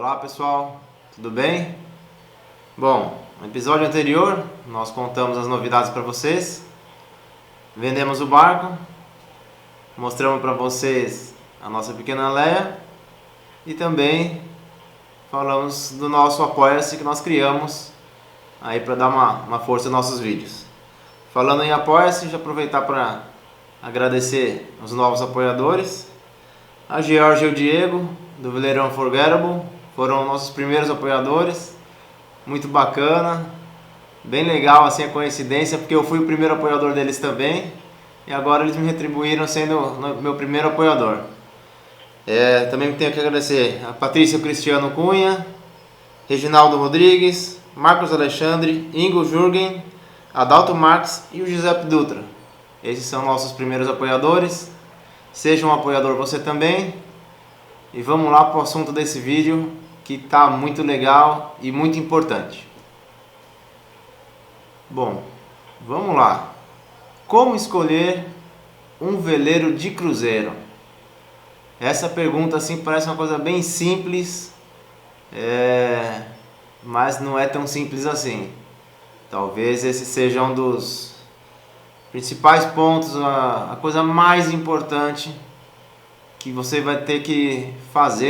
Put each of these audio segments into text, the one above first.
Olá pessoal, tudo bem? Bom, no episódio anterior nós contamos as novidades para vocês, vendemos o barco, mostramos para vocês a nossa pequena Leia e também falamos do nosso Apoia-se que nós criamos aí para dar uma força nos nossos vídeos. Falando em Apoia-se, já aproveitar para agradecer os novos apoiadores, a Georgia e o Diego do Veleirão Unforgettable, foram nossos primeiros apoiadores, muito bacana, bem legal assim a coincidência, porque eu fui o primeiro apoiador deles também, e agora eles me retribuíram sendo meu primeiro apoiador. Também tenho que agradecer a Patrícia Cristiano Cunha, Reginaldo Rodrigues, Marcos Alexandre, Ingo Jürgen, Adalto Marques e o Giuseppe Dutra. Esses são nossos primeiros apoiadores. Seja um apoiador você também. E vamos lá para o assunto desse vídeo, que está muito legal e muito importante. Bom, vamos lá. Como escolher um veleiro de cruzeiro? Essa pergunta assim parece uma coisa bem simples, mas não é tão simples assim. Talvez esse seja um dos principais pontos, a coisa mais importante que você vai ter que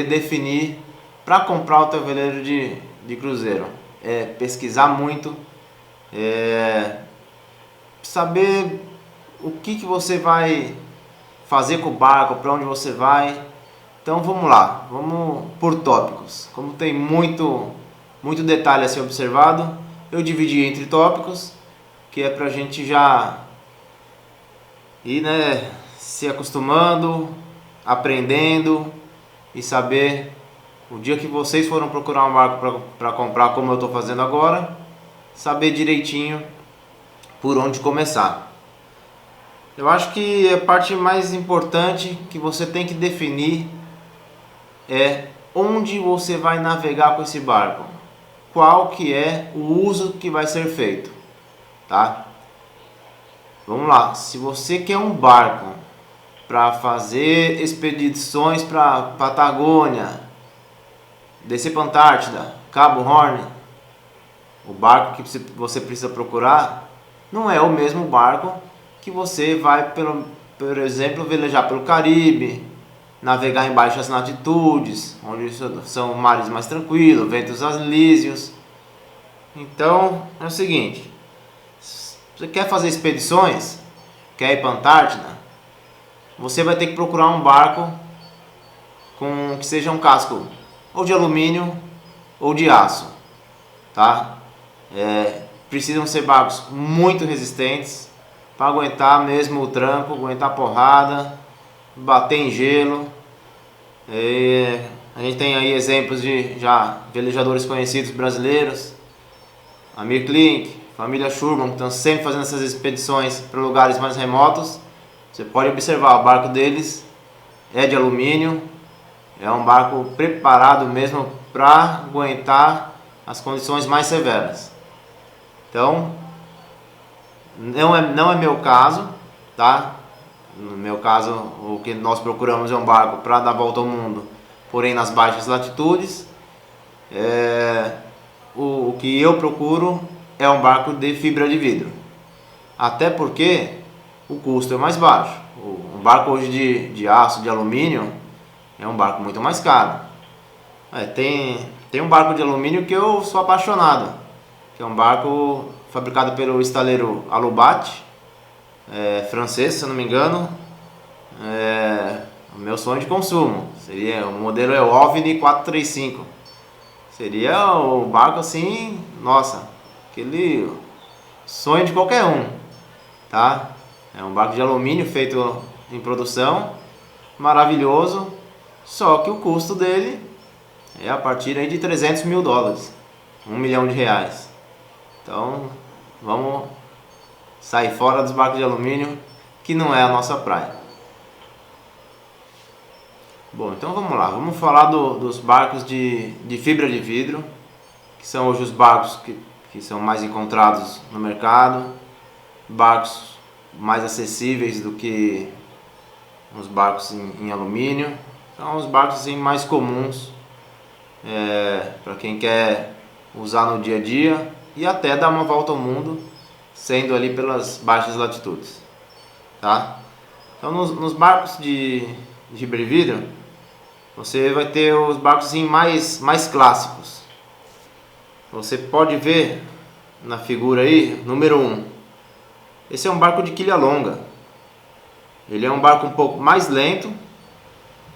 definir para comprar o teu veleiro de cruzeiro. É pesquisar muito, saber o que você vai fazer com o barco, para onde você vai. Então vamos lá, vamos por tópicos. Como tem muito detalhe a ser observado, eu dividi entre tópicos, que é para a gente já ir se acostumando, aprendendo e saber o dia que vocês foram procurar um barco para comprar, como eu estou fazendo agora, saber direitinho por onde começar. Eu acho que a parte mais importante que você tem que definir é onde você vai navegar com esse barco, qual que é o uso que vai ser feito, tá? Vamos lá, se você quer um barco para fazer expedições para Patagônia, descer para Antártida, Cabo Horn, o barco que você precisa procurar não é o mesmo barco que você vai, por exemplo, velejar pelo Caribe, navegar em baixas latitudes, onde são mares mais tranquilos, ventos alísios. Então é o seguinte, você quer fazer expedições, quer ir para a Antártida, você vai ter que procurar um barco que seja um casco ou de alumínio ou de aço, tá? Precisam ser barcos muito resistentes para aguentar mesmo o tranco, aguentar a porrada, bater em gelo. A gente tem aí exemplos de já velejadores conhecidos brasileiros, Amir Klink, família Schurman, que estão sempre fazendo essas expedições para lugares mais remotos. Você pode observar, o barco deles é de alumínio, é um barco preparado mesmo para aguentar as condições mais severas. Então, não é meu caso, tá? No meu caso, o que nós procuramos é um barco para dar volta ao mundo, porém nas baixas latitudes. O que eu procuro é um barco de fibra de vidro, até porque o custo é mais baixo. Um barco hoje de aço, de alumínio, é um barco muito mais caro. Tem um barco de alumínio que eu sou apaixonado, que é um barco fabricado pelo estaleiro Alubat, francês, se eu não me engano. O meu sonho de consumo o modelo é o OVNI 435. Seria o barco assim, nossa, aquele sonho de qualquer um, tá? É um barco de alumínio feito em produção, maravilhoso, só que o custo dele é a partir aí de $300 mil, R$ 1 milhão. Então vamos sair fora dos barcos de alumínio, que não é a nossa praia. Bom, então vamos lá, vamos falar dos barcos de fibra de vidro, que são hoje os barcos que são mais encontrados no mercado, barcos mais acessíveis do que os barcos em alumínio. São os barcos assim, mais comuns para quem quer usar no dia a dia e até dar uma volta ao mundo, sendo ali pelas baixas latitudes, tá? Então nos barcos de fibra de vidro, você vai ter os barcos assim, mais clássicos. Você pode ver na figura aí, número 1. Esse é um barco de quilha longa. Ele é um barco um pouco mais lento,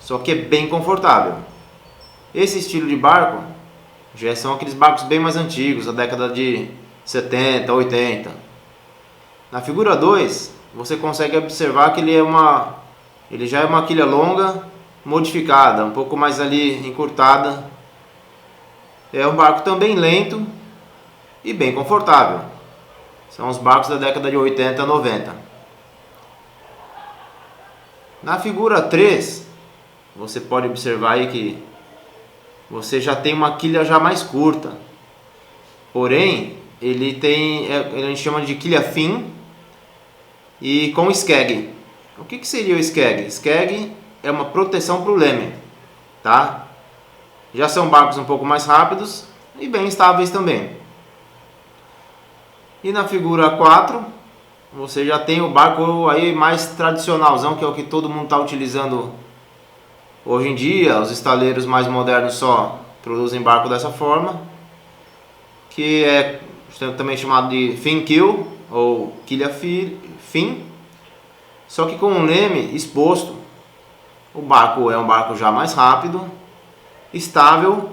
só que é bem confortável. Esse estilo de barco já são aqueles barcos bem mais antigos, da década de 70, 80. Na figura 2, você consegue observar que ele já é uma quilha longa modificada, um pouco mais ali encurtada. É um barco também lento e bem confortável. São os barcos da década de 80, 90. Na figura 3, você pode observar aí que você já tem uma quilha já mais curta. Porém, ele tem, a gente chama de quilha fin e com skeg. O que seria o skeg? Skeg é uma proteção para o leme, tá? Já são barcos um pouco mais rápidos e bem estáveis também. E na figura 4, você já tem o barco aí mais tradicionalzão, que é o que todo mundo está utilizando hoje em dia. Os estaleiros mais modernos só produzem barco dessa forma, que é também chamado de fin keel ou quilha fin, só que com um leme exposto. O barco é um barco já mais rápido, estável,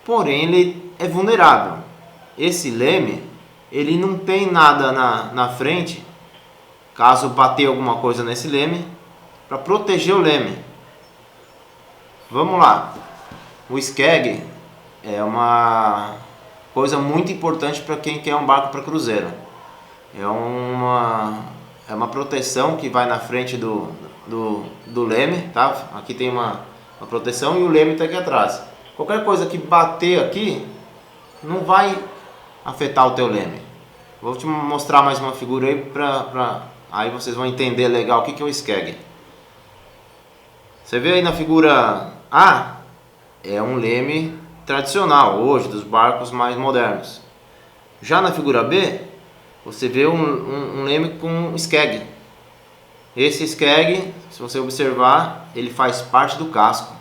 porém ele é vulnerável. Esse leme, ele não tem nada na frente, caso bater alguma coisa nesse leme, para proteger o leme. Vamos lá. O skeg é uma coisa muito importante para quem quer um barco para cruzeiro. É uma proteção que vai na frente do leme, tá? Aqui tem uma proteção e o leme está aqui atrás. Qualquer coisa que bater aqui não vai afetar o teu leme. Vou te mostrar mais uma figura aí aí vocês vão entender legal o que é o skeg. Você vê aí na figura A, é um leme tradicional hoje dos barcos mais modernos. Já na figura B, você vê um leme com skeg. Esse skeg, se você observar, ele faz parte do casco.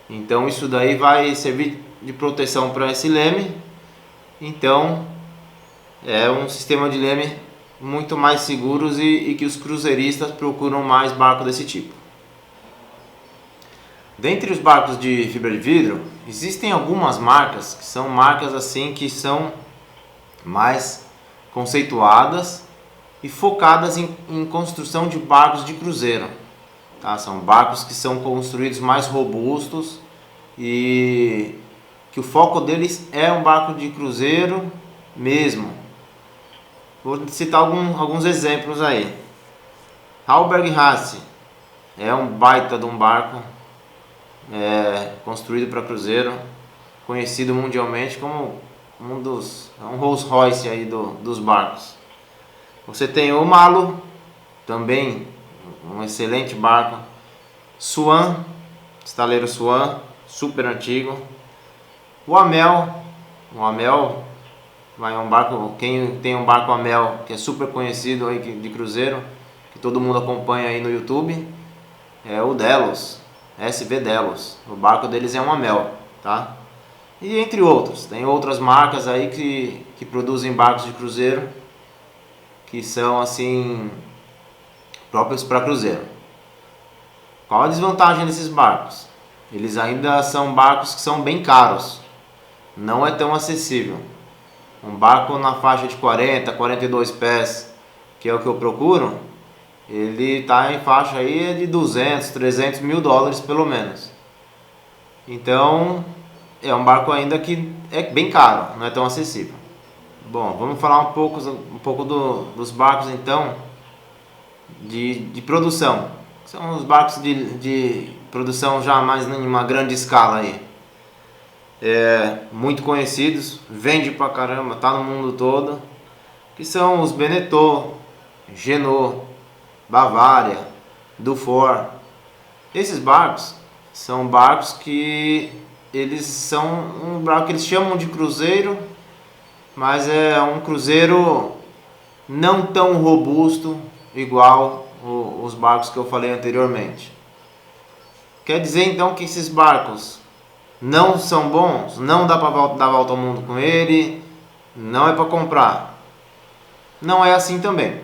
Então isso daí vai servir de proteção para esse leme. Então é um sistema de leme muito mais seguros e que os cruzeiristas procuram mais barco desse tipo. Dentre os barcos de fibra de vidro, existem algumas marcas que são marcas assim que são mais conceituadas e focadas em construção de barcos de cruzeiro, tá? São barcos que são construídos mais robustos e que o foco deles é um barco de cruzeiro mesmo. Vou citar alguns exemplos aí. Hallberg Hasse é um baita de um barco construído para cruzeiro, conhecido mundialmente como um Rolls Royce aí dos barcos. Você tem o Malo, também um excelente barco. Swan, estaleiro Swan, super antigo. O Amel vai um barco, quem tem um barco Amel que é super conhecido aí de cruzeiro, que todo mundo acompanha aí no YouTube, é o Delos, SV Delos. O barco deles é um Amel, tá? E entre outros, tem outras marcas aí que produzem barcos de cruzeiro que são assim próprios para cruzeiro. Qual a desvantagem desses barcos? Eles ainda são barcos que são bem caros, não é tão acessível. Um barco na faixa de 40, 42 pés, que é o que eu procuro, ele está em faixa aí de 200, 300 mil dólares pelo menos. Então é um barco ainda que é bem caro, não é tão acessível. Bom, vamos falar um pouco dos barcos então de produção. São os barcos de produção já mais em uma grande escala aí. Muito conhecidos, vende pra caramba, tá no mundo todo. Que são os Beneteau, Jeanneau, Bavaria, Dufour. Esses barcos são barcos que eles são um barco que eles chamam de cruzeiro, mas é um cruzeiro não tão robusto igual os barcos que eu falei anteriormente. Quer dizer então que esses barcos não são bons? Não dá para dar volta ao mundo com ele? Não é para comprar? Não é assim também.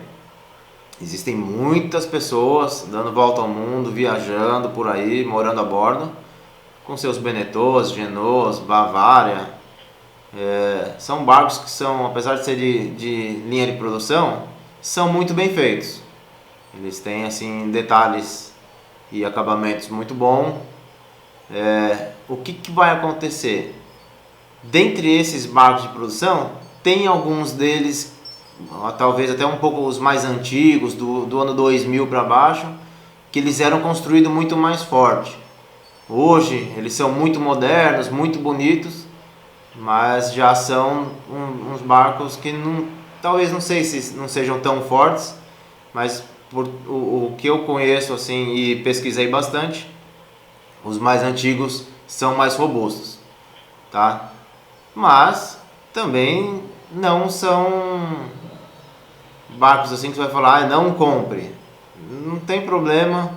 Existem muitas pessoas dando volta ao mundo, viajando por aí, morando a bordo, com seus Benetôs, Genoas, Bavária. São barcos que são, apesar de ser de linha de produção, são muito bem feitos. Eles têm assim detalhes e acabamentos muito bons. O que vai acontecer? Dentre esses barcos de produção, tem alguns deles, talvez até um pouco os mais antigos, do ano 2000 para baixo, que eles eram construídos muito mais forte. Hoje eles são muito modernos, muito bonitos, mas já são uns barcos que talvez não sei se não sejam tão fortes, mas por o que eu conheço assim e pesquisei bastante, os mais antigos são mais robustos, tá? Mas também não são barcos assim que você vai falar, não compre. Não tem problema.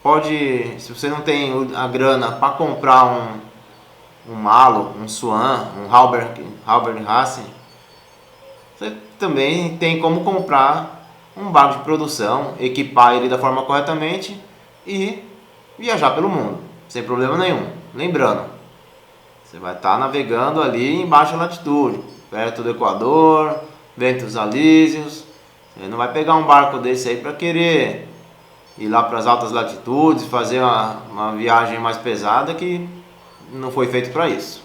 Pode, se você não tem a grana para comprar um Malo, um Swan, um Halberd Racing, você também tem como comprar um barco de produção, equipar ele da forma corretamente e viajar pelo mundo, sem problema nenhum. Lembrando, você vai estar navegando ali em baixa latitude, perto do Equador, ventos alísios. Você não vai pegar um barco desse aí para querer ir lá para as altas latitudes, fazer uma viagem mais pesada que não foi feito para isso.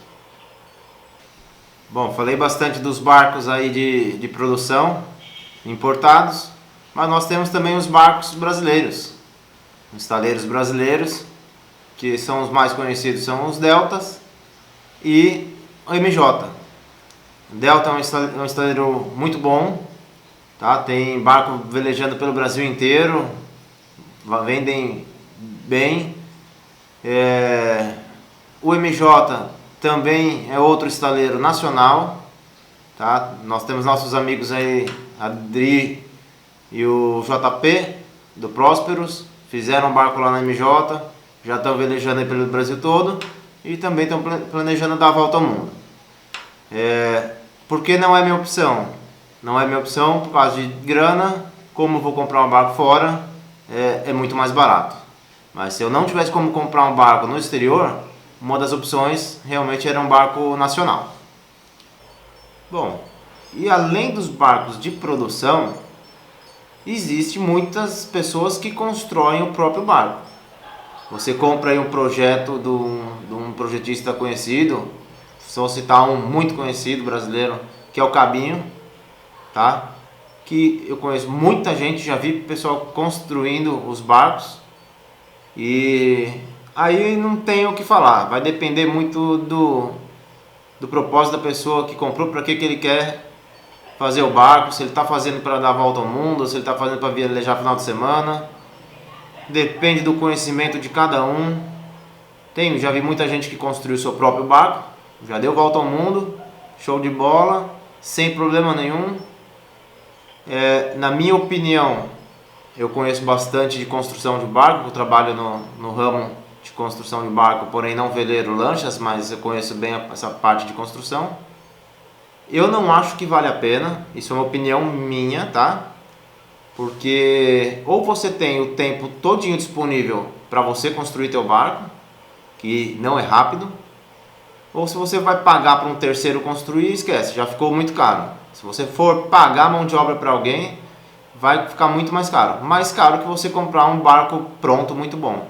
Bom, falei bastante dos barcos aí de produção importados, mas nós temos também os barcos brasileiros, os estaleiros brasileiros, que são os mais conhecidos, são os Deltas e o MJ. O Delta é um estaleiro muito bom, tá? Tem barco velejando pelo Brasil inteiro, vendem bem. O MJ também é outro estaleiro nacional, tá? Nós temos nossos amigos aí, Adri e o JP do Prósperos, fizeram um barco lá na MJ, já estão velejando aí pelo Brasil todo e também estão planejando dar a volta ao mundo. Porque não é minha opção? Não é minha opção por causa de grana. Como eu vou comprar um barco fora, é muito mais barato. Mas se eu não tivesse como comprar um barco no exterior, uma das opções realmente era um barco nacional. Bom, e além dos barcos de produção, existe muitas pessoas que constroem o próprio barco. Você compra aí um projeto de um projetista conhecido, só citar um muito conhecido brasileiro, que é o Cabinho, tá? Que eu conheço muita gente, já vi pessoal construindo os barcos e aí não tem o que falar, vai depender muito do propósito da pessoa que comprou, para que ele quer fazer o barco, se ele está fazendo para dar a volta ao mundo, ou se ele está fazendo para viajar final de semana. Depende do conhecimento de cada um. Já vi muita gente que construiu seu próprio barco, já deu volta ao mundo, show de bola, sem problema nenhum. Na minha opinião, eu conheço bastante de construção de barco, eu trabalho no ramo de construção de barco, porém não veleiro lanchas, mas eu conheço bem essa parte de construção. Eu não acho que vale a pena, isso é uma opinião minha, tá? Porque ou você tem o tempo todinho disponível para você construir teu barco, que não é rápido, ou se você vai pagar para um terceiro construir, esquece, já ficou muito caro. Se você for pagar mão de obra para alguém, vai ficar muito mais caro que você comprar um barco pronto muito bom.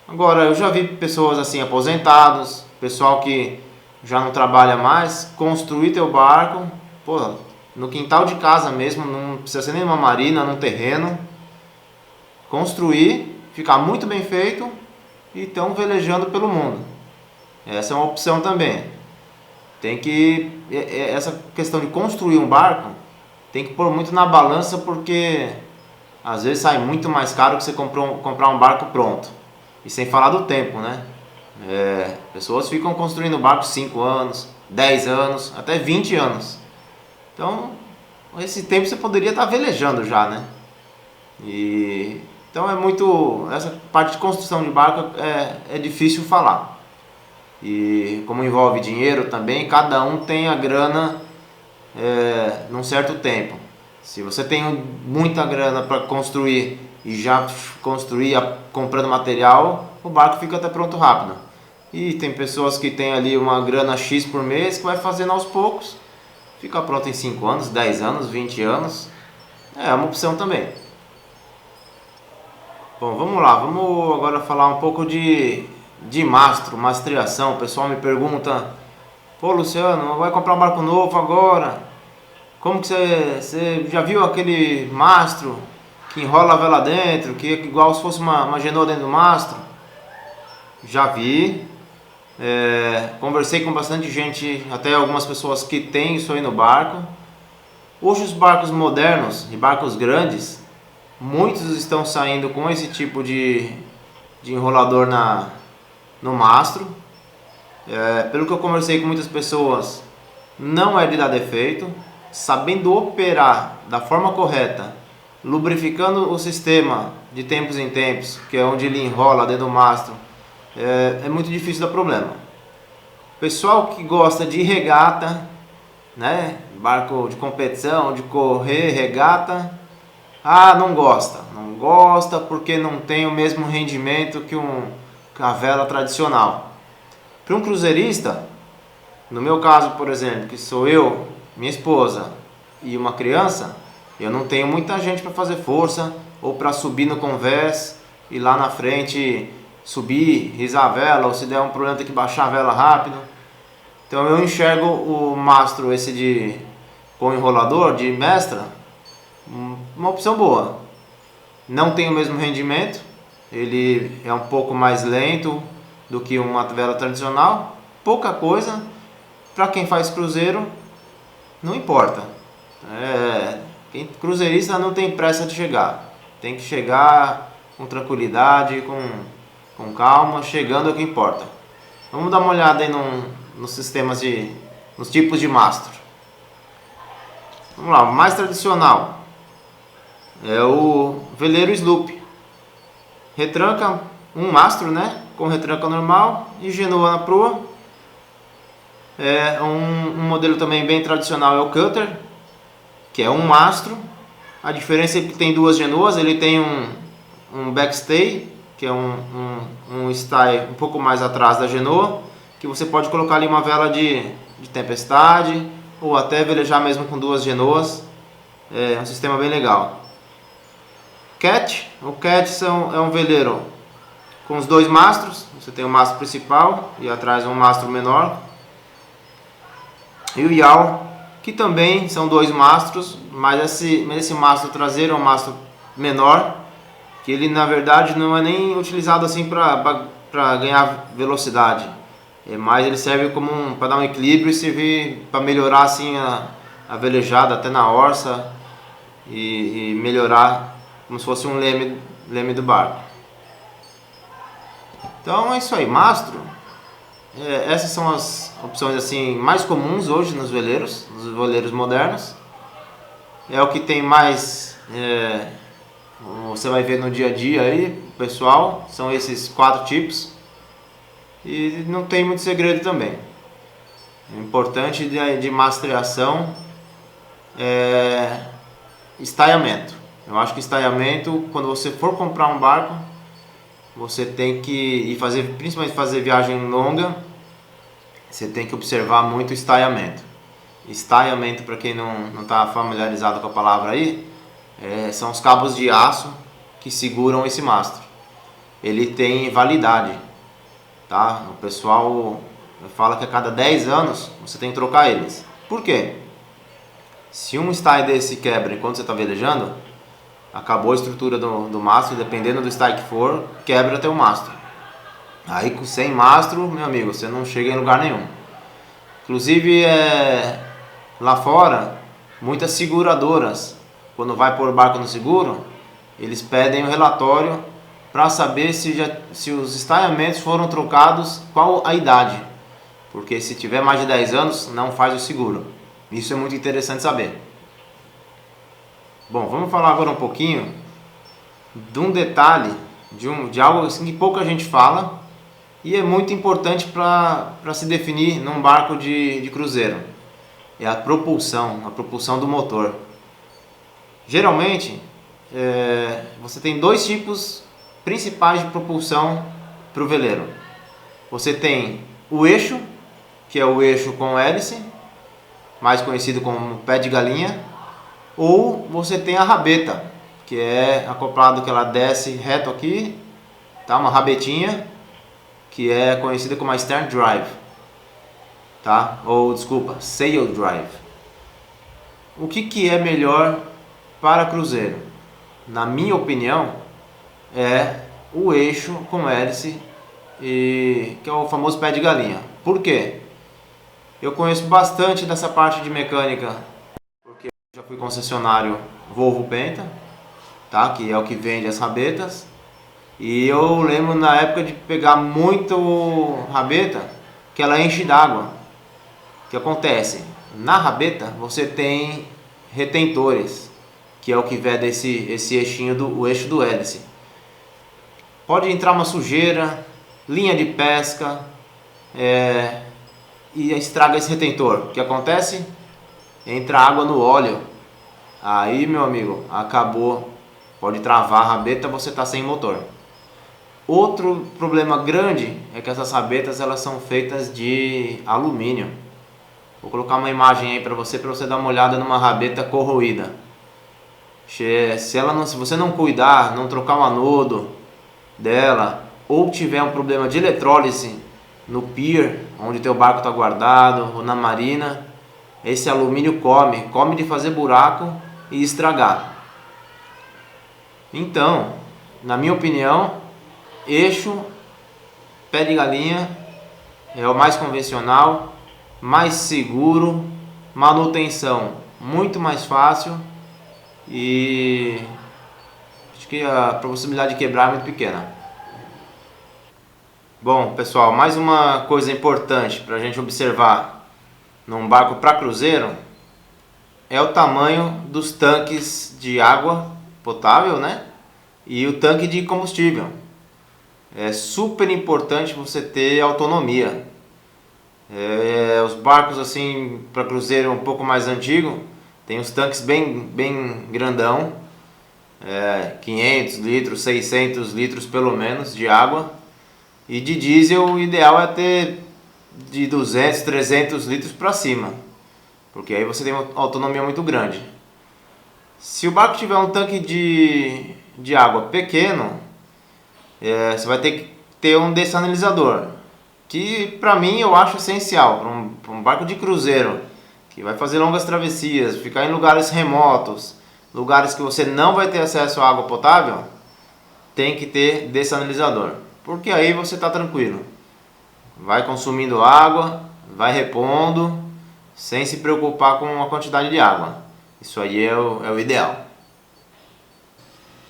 Agora, eu já vi pessoas assim, aposentados, pessoal que já não trabalha mais, construir teu barco, pô, no quintal de casa mesmo, não precisa ser nem uma marina, num terreno, construir, ficar muito bem feito e estão velejando pelo mundo. Essa é uma opção também. Essa questão de construir um barco, tem que pôr muito na balança, porque às vezes sai muito mais caro que você comprar um barco pronto. E sem falar do tempo, né? Pessoas ficam construindo barcos 5 anos, 10 anos, até 20 anos. Então, esse tempo você poderia estar velejando já, né? Então essa parte de construção de barco é difícil falar. E como envolve dinheiro também, cada um tem a grana num certo tempo. Se você tem muita grana para construir e já construir comprando material, o barco fica até pronto rápido. E tem pessoas que têm ali uma grana X por mês que vai fazendo aos poucos, fica pronto em 5 anos, 10 anos, 20 anos. É uma opção também. Bom, vamos lá, vamos agora falar um pouco de mastro, mastreação. O pessoal me pergunta: pô, Luciano, vai comprar um barco novo agora? Como que você já viu aquele mastro que enrola a vela dentro, que é igual se fosse uma genoa dentro do mastro? Já vi, conversei com bastante gente, até algumas pessoas que têm isso aí no barco. Hoje os barcos modernos e barcos grandes, muitos estão saindo com esse tipo de enrolador no mastro. Pelo que eu conversei com muitas pessoas, não é de dar defeito. Sabendo operar da forma correta, lubrificando o sistema de tempos em tempos, que é onde ele enrola dentro do mastro, é muito difícil dar problema. Pessoal que gosta de regata, né, barco de competição, de correr, regata, não gosta porque não tem o mesmo rendimento que a vela tradicional. Para um cruzeirista, no meu caso, por exemplo, que sou eu, minha esposa e uma criança, eu não tenho muita gente para fazer força ou para subir no convés e lá na frente subir, risar a vela, ou se der um problema ter que baixar a vela rápido. Então eu enxergo o mastro esse com enrolador de mestra uma opção boa. Não tem o mesmo rendimento, ele é um pouco mais lento do que uma vela tradicional, pouca coisa. Para quem faz cruzeiro, não importa. Quem cruzeirista não tem pressa de chegar. Tem que chegar com tranquilidade, com calma. Chegando é o que importa. Vamos dar uma olhada aí nos sistemas nos tipos de mastro. Vamos lá, o mais tradicional é o veleiro sloop. Retranca um mastro, né? Com retranca normal e genoa na proa. Um modelo também bem tradicional é o cutter, que é um mastro. A diferença é que tem duas genoas. Ele tem um backstay, que é um stay um pouco mais atrás da genoa, que você pode colocar ali uma vela de tempestade ou até velejar mesmo com duas genoas. É um sistema bem legal. O cat é um veleiro com os dois mastros. Você tem o mastro principal e atrás um mastro menor. E o yaw, que também são dois mastros, mas esse mastro traseiro é um mastro menor, que ele na verdade não é nem utilizado assim para ganhar velocidade, mas ele serve para dar um equilíbrio e servir para melhorar assim a velejada até na orça e melhorar como se fosse um leme do barco. Então é isso aí, mastro. Essas são as opções assim mais comuns hoje nos veleiros modernos. É o que tem mais, você vai ver no dia a dia aí, pessoal, são esses 4 tipos. E não tem muito segredo também. O importante de mastreação é estaiamento. Eu acho que estaiamento, quando você for comprar um barco, você tem que principalmente fazer viagem longa, você tem que observar muito o estaiamento. Estaiamento, para quem não está familiarizado com a palavra aí, são os cabos de aço que seguram esse mastro. Ele tem validade, tá? O pessoal fala que a cada 10 anos você tem que trocar eles. Por quê? Se um stay desse quebra enquanto você está velejando, acabou a estrutura do mastro, dependendo do stay que for, quebra até o mastro. Aí sem mastro, meu amigo, você não chega em lugar nenhum. Inclusive, lá fora, muitas seguradoras, quando vai pôr o barco no seguro, eles pedem o relatório para saber se os estaiamentos foram trocados, qual a idade. Porque se tiver mais de 10 anos, não faz o seguro. Isso é muito interessante saber. Bom, vamos falar agora um pouquinho de um detalhe, de algo assim que pouca gente fala e é muito importante para se definir num barco de cruzeiro. É a propulsão do motor. Geralmente, você tem dois tipos principais de propulsão para o veleiro. Você tem o eixo, que é o eixo com hélice, mais conhecido como pé de galinha, ou você tem a rabeta, que é acoplado, que ela desce reto aqui, tá? Uma rabetinha, que é conhecida como a stern drive, tá? Ou desculpa, sail drive. O que é melhor para cruzeiro? Na minha opinião, é o eixo com hélice, que é o famoso pé de galinha. Por quê? Eu conheço bastante dessa parte de mecânica, porque eu já fui concessionário Volvo Penta, tá? Que é o que vende as rabetas. E eu lembro na época de pegar muito rabeta, que ela enche d'água. O que acontece? Na rabeta você tem retentores, que é o que veda esse eixinho o eixo do hélice. Pode entrar uma sujeira, linha de pesca, e estraga esse retentor. O que acontece? Entra água no óleo. Aí, meu amigo, acabou. Pode travar a rabeta, você está sem motor. Outro problema grande é que essas rabetas elas são feitas de alumínio. Vou colocar uma imagem aí para você dar uma olhada numa rabeta corroída. Se você não cuidar, não trocar o anodo dela, ou tiver um problema de eletrólise no pier, onde teu barco está guardado, ou na marina, esse alumínio come de fazer buraco e estragar. Então, na minha opinião, eixo, pé de galinha é o mais convencional, mais seguro, manutenção muito mais fácil e acho que a possibilidade de quebrar é muito pequena. Bom, pessoal, mais uma coisa importante para a gente observar num barco para cruzeiro é o tamanho dos tanques de água potável, né? E o tanque de combustível. É super importante você ter autonomia. Os barcos assim para cruzeiro um pouco mais antigo tem os tanques bem grandão, 500 litros, 600 litros pelo menos de água. E de diesel o ideal é ter de 200, 300 litros para cima, porque aí você tem uma autonomia muito grande. Se o barco tiver um tanque de água pequeno, você vai ter que ter um dessanalizador, que para mim eu acho essencial para um barco de cruzeiro que vai fazer longas travessias, ficar em lugares remotos, lugares que você não vai ter acesso à água potável, tem que ter dessanalizador, porque aí você está tranquilo, vai consumindo água, vai repondo, sem se preocupar com a quantidade de água. Isso aí é o ideal.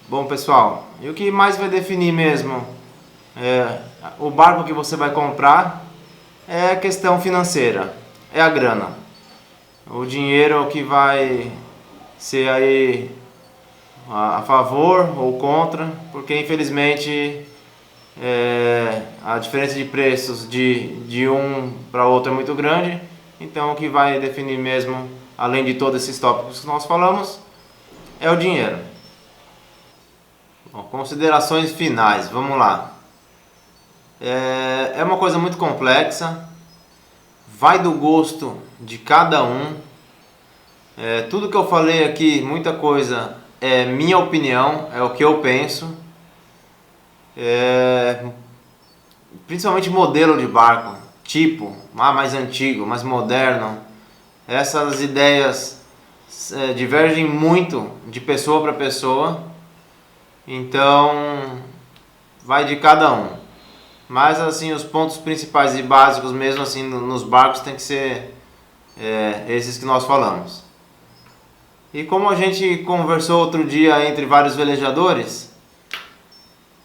Bom, pessoal, e o que mais vai definir mesmo o barco que você vai comprar é a questão financeira, é a grana. O dinheiro é o que vai ser aí a favor ou contra, porque infelizmente a diferença de preços de um para outro é muito grande. Então o que vai definir mesmo, além de todos esses tópicos que nós falamos, é o dinheiro. Bom, considerações finais, vamos lá. É uma coisa muito complexa, vai do gosto de cada um. Tudo que eu falei aqui, muita coisa é minha opinião, é o que eu penso. Principalmente modelo de barco, tipo, mais antigo, mais moderno. Essas ideias divergem muito de pessoa para pessoa, então vai de cada um. Mas assim, os pontos principais e básicos mesmo assim nos barcos tem que ser esses que nós falamos. E como a gente conversou outro dia entre vários velejadores,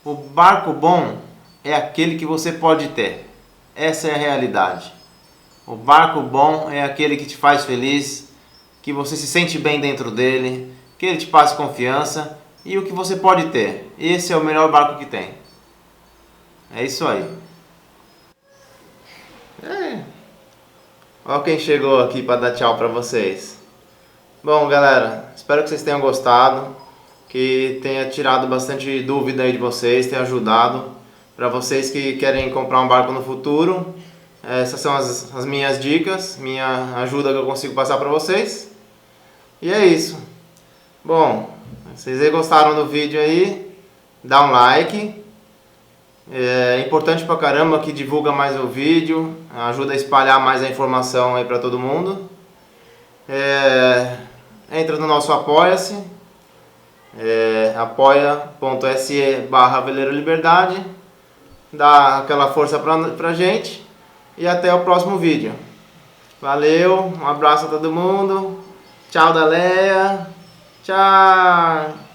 O barco bom é aquele que você pode ter. Essa é a realidade. O barco bom é aquele que te faz feliz, que você se sente bem dentro dele, que ele te passa confiança e o que você pode ter. Esse é o melhor barco que tem. É isso aí. Olha quem chegou aqui para dar tchau para vocês. Bom, galera, espero que vocês tenham gostado, que tenha tirado bastante dúvida aí de vocês, tenha ajudado. Para vocês que querem comprar um barco no futuro, essas são as minhas dicas, minha ajuda que eu consigo passar para vocês. E é isso. Bom, se vocês gostaram do vídeo aí, dá um like. É importante pra caramba, que divulga mais o vídeo, ajuda a espalhar mais a informação aí para todo mundo. Entra no nosso Apoia-se, apoia.se/veleiroliberdade, dá aquela força pra gente e até o próximo vídeo. Valeu, um abraço a todo mundo, tchau da Leia, tchau!